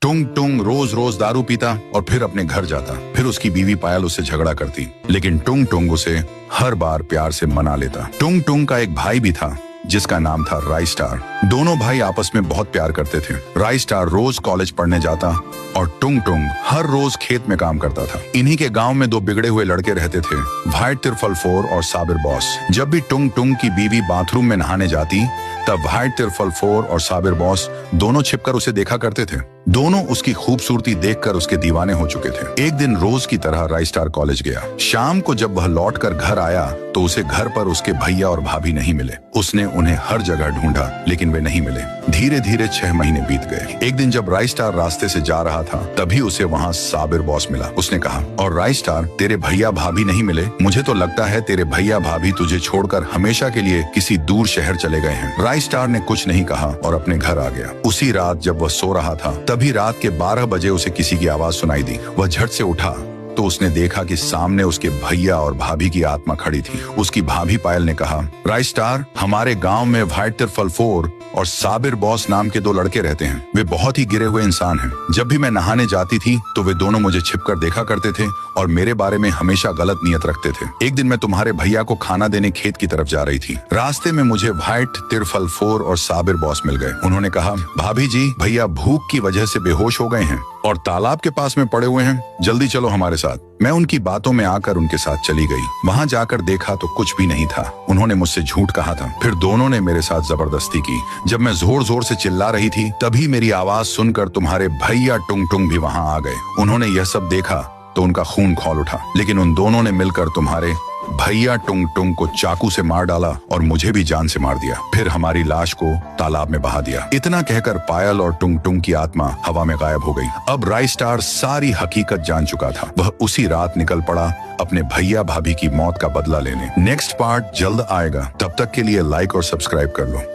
टुंग टुंग रोज रोज दारू पीता और फिर अपने घर जाता। फिर उसकी बीवी पायल उससे झगड़ा करती, लेकिन टुंग टुंग उसे हर बार प्यार से मना लेता। टुंग टुंग का एक भाई भी था जिसका नाम था राई स्टार। दोनों भाई आपस में बहुत प्यार करते थे। राई स्टार रोज कॉलेज पढ़ने जाता और टुंग टुंग हर रोज खेत में काम करता था। इन्हीं के गांव में दो बिगड़े हुए लड़के रहते थे, व्हाइट तिरफल फोर और साबिर बॉस। जब भी टुंग टुंग की बीवी बाथरूम में नहाने जाती तब व्हाइट तिरफल फोर और साबिर बॉस दोनों छिपकर उसे देखा करते थे। दोनों उसकी खूबसूरती देखकर उसके दीवाने हो चुके थे। एक दिन रोज की तरह राई स्टार कॉलेज गया। शाम को जब वह लौटकर घर आया तो उसे घर पर उसके भैया और भाभी नहीं मिले। उसने उन्हें हर जगह ढूंढा लेकिन वे नहीं मिले। धीरे धीरे 6 महीने बीत गए। एक दिन जब राई स्टार रास्ते से जा रहा था तभी उसे वहाँ साबिर बॉस मिला। उसने कहा, और राई स्टार, तेरे भैया भाभी नहीं मिले? मुझे तो लगता है तेरे भैया भाभी तुझे छोड़कर हमेशा के लिए किसी दूर शहर चले गए हैं। राई स्टार ने कुछ नहीं कहा और अपने घर आ गया। उसी रात जब वह सो रहा था तभी रात के 12 बजे उसे किसी की आवाज सुनाई दी। वह झट से उठा तो उसने देखा कि सामने उसके भैया और भाभी की आत्मा खड़ी थी। उसकी भाभी पायल ने कहा, राई स्टार, हमारे गांव में व्हाइट तिरफल फोर और साबिर बॉस नाम के 2 लड़के रहते हैं। वे बहुत ही गिरे हुए इंसान हैं। जब भी मैं नहाने जाती थी तो वे दोनों मुझे छिपकर देखा करते थे और मेरे बारे में हमेशा गलत नियत रखते थे। एक दिन मैं तुम्हारे भैया को खाना देने खेत की तरफ जा रही थी। रास्ते में मुझे व्हाइट तिरफल फोर और साबिर बॉस मिल गए। उन्होंने कहा, भाभी जी, भैया भूख की वजह से बेहोश हो गए हैं और तालाब के पास में पड़े हुए हैं, जल्दी चलो हमारे साथ। मैं उनकी बातों में आकर उनके साथ चली गई। वहां जाकर देखा तो कुछ भी नहीं था। उन्होंने मुझसे झूठ कहा था। फिर दोनों ने मेरे साथ जबरदस्ती की। जब मैं जोर जोर से चिल्ला रही थी तभी मेरी आवाज सुनकर तुम्हारे भैया टुंग टुंग भी वहां आ गए। उन्होंने यह सब देखा तो उनका खून खौल उठा, लेकिन उन दोनों ने मिलकर तुम्हारे भैया टुंग टुंग को चाकू से मार डाला और मुझे भी जान से मार दिया। फिर हमारी लाश को तालाब में बहा दिया। इतना कहकर पायल और टुंग टुंग की आत्मा हवा में गायब हो गई। अब राई स्टार सारी हकीकत जान चुका था। वह उसी रात निकल पड़ा अपने भैया भाभी की मौत का बदला लेने। नेक्स्ट पार्ट जल्द आएगा। तब तक के लिए लाइक और सब्सक्राइब कर लो।